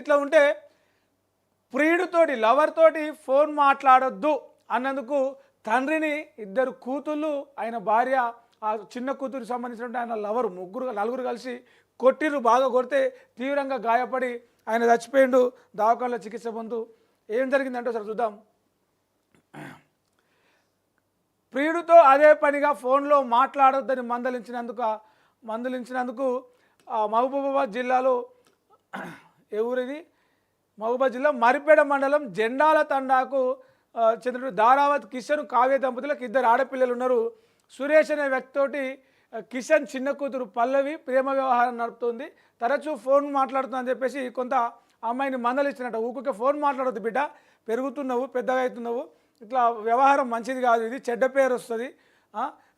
ఇట్లా ఉంటే ప్రియుడితోటి లవర్ తోటి ఫోన్ మాట్లాడొద్దు అన్నందుకు తండ్రిని ఇద్దరు కూతుళ్ళు ఆయన భార్య ఆ చిన్న కూతురికి సంబంధించిన ఆయన లవర్ నలుగురు కలిసి కొట్టిరు. బాగా కొడితే తీవ్రంగా గాయపడి ఆయన చచ్చిపోయిండు. దవాఖానలో చికిత్స పొందు. ఏం జరిగిందంటే ఒకసారి చూద్దాం. ప్రియుడితో అదే పనిగా ఫోన్లో మాట్లాడొద్దని మందలించినందుకు మహబూబాబాద్ జిల్లాలో ఎవరిది మహబూబాబాద్ జిల్లా మరిపేడ మండలం జెండాల తండాకు చెందిన దారావత్ కిషన్ కావ్య దంపతులకు ఇద్దరు ఆడపిల్లలు ఉన్నారు. సురేష్ అనే వ్యక్తితోటి కిషన్ చిన్న కూతురు పల్లవి ప్రేమ వ్యవహారం నడుపుతుంది. తరచూ ఫోన్ మాట్లాడుతుందని చెప్పేసి కొంత అమ్మాయిని మందలిచ్చినట్ట. ఊరికే ఫోన్ మాట్లాడొద్దు బిడ్డ, పెరుగుతున్నావు, పెద్దగా అవుతున్నావు, ఇట్లా వ్యవహారం మంచిది కాదు, ఇది చెడ్డ పేరు వస్తుంది,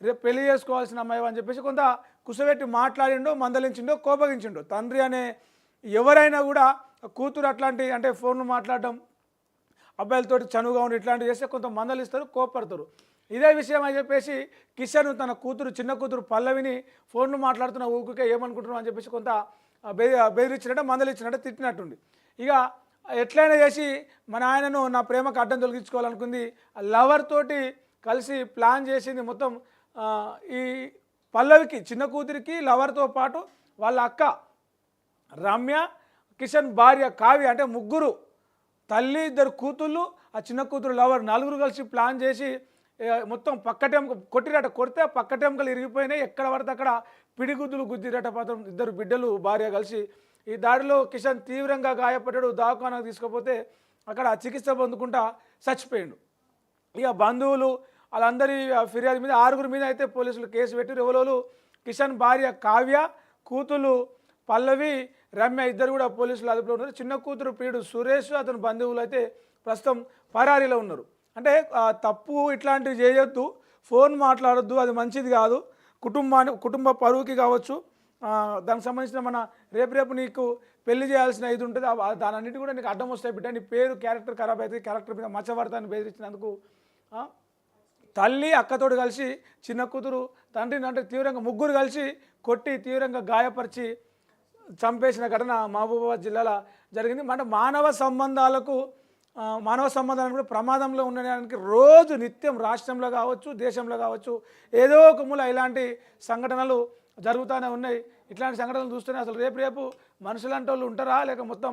రేపు పెళ్లి చేసుకోవాల్సిన అమ్మాయి అని చెప్పేసి కొంత కుసబెట్టి మాట్లాడిండో, మందలించిండో, కోపగించిండో. తండ్రి అనే ఎవరైనా కూడా కూతురు అట్లాంటి అంటే ఫోన్లు మాట్లాడడం, అబ్బాయిలతో చనువుగా ఉండి ఇట్లాంటివి చేస్తే కొంత మందలిస్తారు, కోపడతారు. ఇదే విషయం అని చెప్పేసి కిషన్ తన కూతురు చిన్న కూతురు పల్లవిని ఫోన్లు మాట్లాడుతున్న ఊరికే ఏమనుకుంటున్నావు అని చెప్పేసి కొంత బెదిరించినట్ట, మందలిచ్చినట్ట, తిట్టినట్టుంది. ఇక ఎట్లయినా చేసి మన ఆయనను నా ప్రేమకు అడ్డం తొలగించుకోవాలనుకుంది. లవర్ తోటి కలిసి ప్లాన్ చేసింది. మొత్తం ఈ పల్లవికి చిన్న కూతురికి లవర్తో పాటు వాళ్ళ అక్క రమ్య, కిషన్ భార్య కావ్య, అంటే ముగ్గురు, తల్లి ఇద్దరు కూతుళ్ళు, ఆ చిన్న కూతురు లవర్, నలుగురు కలిసి ప్లాన్ చేసి మొత్తం పక్కటెంక కొట్టిరట. కొడితే పక్కటెంకలు ఇరిగిపోయినాయి. ఎక్కడ పడితే అక్కడ పిడిగుద్దులు గుద్దిరట. పాత్రం ఇద్దరు బిడ్డలు భార్య కలిసి. ఈ దాడిలో కిషన్ తీవ్రంగా గాయపడ్డాడు. దవాఖానాకు తీసుకుపోతే అక్కడ చికిత్స పొందుకుంటా చచ్చిపోయాడు. ఇక బంధువులు వాళ్ళందరి ఫిర్యాదు మీద 6 మీద అయితే పోలీసులు కేసు పెట్టి ఎవరోలు కిషన్ భార్య కావ్య, కూతులు పల్లవి, రమ్య ఇద్దరు కూడా పోలీసులు అదుపులో ఉన్నారు. చిన్న కూతురు ప్రియుడు సురేష్ అతని బంధువులు అయితే ప్రస్తుతం పరారీలో ఉన్నారు. అంటే తప్పు ఇట్లాంటివి చేయొద్దు, ఫోన్ మాట్లాడొద్దు, అది మంచిది కాదు. కుటుంబ పరువుకి కావచ్చు, దానికి సంబంధించిన మన రేపు నీకు పెళ్లి చేయాల్సిన ఇది ఉంటుంది, దాని అన్నిటి కూడా నీకు అడ్డం వస్తాయి బిడ్డ, నీ పేరు క్యారెక్టర్ ఖరాబ్ అవుతుంది, క్యారెక్టర్ మీద మచ్చబడతాన్ని బెదిరించినందుకు తల్లి అక్కతోడు కలిసి చిన్న కూతురు తండ్రిని అంటే తీవ్రంగా ముగ్గురు కలిసి కొట్టి తీవ్రంగా గాయపరిచి చంపేసిన ఘటన మహబూబాబాద్ జిల్లాలో జరిగింది. అంటే మానవ సంబంధాలను కూడా ప్రమాదంలో ఉండడానికి రోజు నిత్యం రాష్ట్రంలో కావచ్చు, దేశంలో కావచ్చు, ఏదో ఒక మూల ఇలాంటి సంఘటనలు జరుగుతూనే ఉన్నాయి. ఇట్లాంటి సంఘటనలు చూస్తేనే అసలు రేపు మనుషులంటే వాళ్ళు ఉంటారా, లేక మొత్తం